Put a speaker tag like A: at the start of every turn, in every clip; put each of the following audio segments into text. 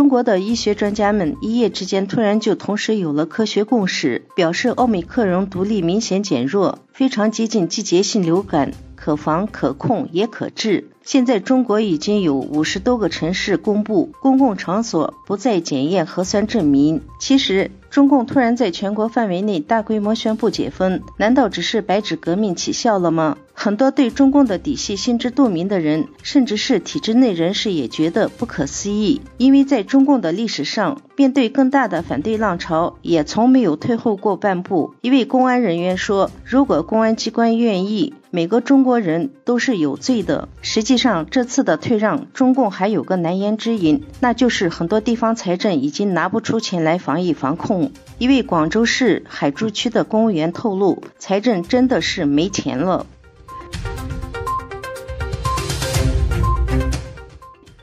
A: 中国的医学专家们一夜之间突然就同时有了科学共识，表示奥密克戎毒力明显减弱，非常接近季节性流感，可防可控也可治。现在中国已经有50多个城市公布公共场所不再检验核酸证明。其实中共突然在全国范围内大规模宣布解封，难道只是白纸革命起效了吗？很多对中共的底细心知肚明的人，甚至是体制内人士也觉得不可思议，因为在中共的历史上，面对更大的反对浪潮，也从没有退后过半步。一位公安人员说，如果公安机关愿意，每个中国人都是有罪的。实际上，这次的退让，中共还有个难言之隐，那就是很多地方财政已经拿不出钱来防疫防控。一位广州市海珠区的公务员透露，财政真的是没钱了。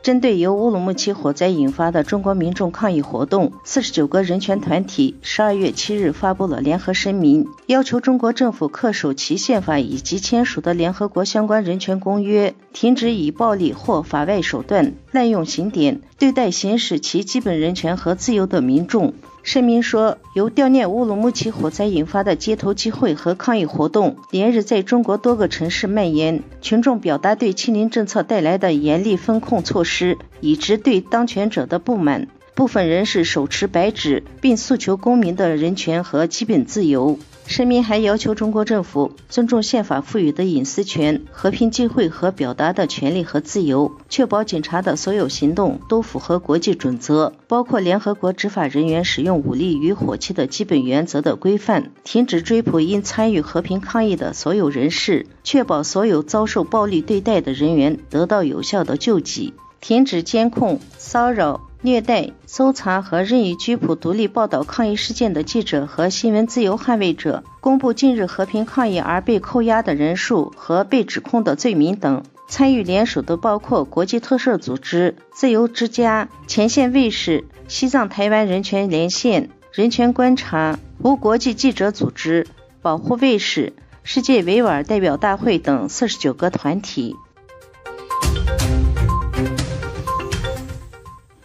A: 针对由乌鲁木齐火灾引发的中国民众抗议活动，49个人权团体12月7日发布了联合声明，要求中国政府恪守其宪法以及签署的联合国相关人权公约，停止以暴力或法外手段滥用刑典对待行使其基本人权和自由的民众。声明说，由悼念乌鲁木齐火灾引发的街头集会和抗议活动连日在中国多个城市蔓延，群众表达对清零政策带来的严厉风控措施以及对当权者的不满。部分人士手持白纸，并诉求公民的人权和基本自由。声明还要求中国政府尊重宪法赋予的隐私权、和平集会和表达的权利和自由，确保警察的所有行动都符合国际准则，包括联合国执法人员使用武力与火器的基本原则的规范，停止追捕因参与和平抗议的所有人士，确保所有遭受暴力对待的人员得到有效的救济，停止监控、骚扰、虐待、搜查和任意拘捕独立报道抗议事件的记者和新闻自由捍卫者，公布近日和平抗议而被扣押的人数和被指控的罪名等。参与联署的包括国际特赦组织、自由之家、前线卫士、西藏台湾人权连线、人权观察、无国际记者组织、保护卫士、世界维吾尔代表大会等49个团体。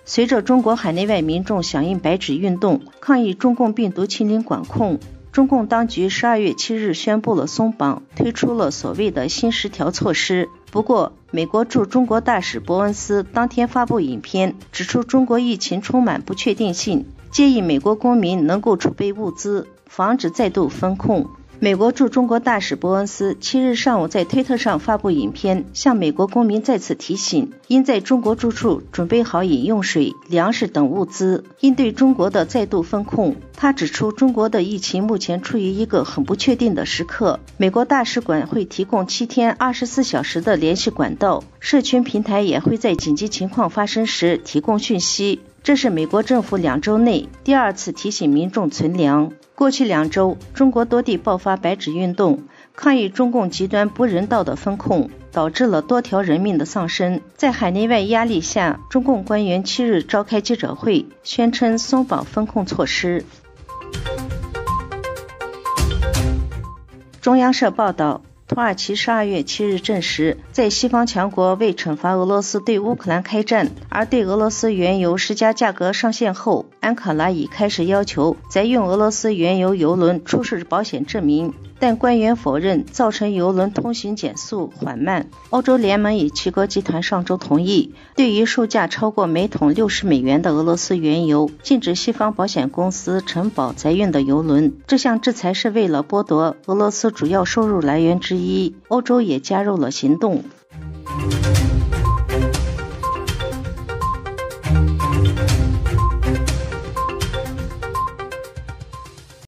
A: 随着中国海内外民众响应白纸运动，抗议中共病毒清零管控，中共当局12月7日宣布了松绑，推出了所谓的新10条措施。不过，美国驻中国大使伯恩斯当天发布影片，指出中国疫情充满不确定性，建议美国公民能够储备物资，防止再度封控。美国驻中国大使伯恩斯7日上午在推特上发布影片，向美国公民再次提醒，应在中国住处准备好饮用水、粮食等物资，应对中国的再度封控。他指出，中国的疫情目前处于一个很不确定的时刻，美国大使馆会提供7天24小时的联系管道，社群平台也会在紧急情况发生时提供讯息。这是美国政府2周内第2次提醒民众存粮。过去2周，中国多地爆发白纸运动，抗议中共极端不人道的封控，导致了多条人命的丧生。在海内外压力下，中共官员7日召开记者会，宣称松绑封控措施。中央社报道，土耳其12月7日证实，在西方强国为惩罚俄罗斯对乌克兰开战而对俄罗斯原油施加价格上限后，安卡拉已开始要求载运俄罗斯原油邮轮出示保险证明，但官员否认造成邮轮通行减速缓慢。欧洲联盟与7国集团上周同意，对于售价超过每桶60美元的俄罗斯原油，禁止西方保险公司承保载运的邮轮。这项制裁是为了剥夺俄罗斯主要收入来源之一，欧洲也加入了行动。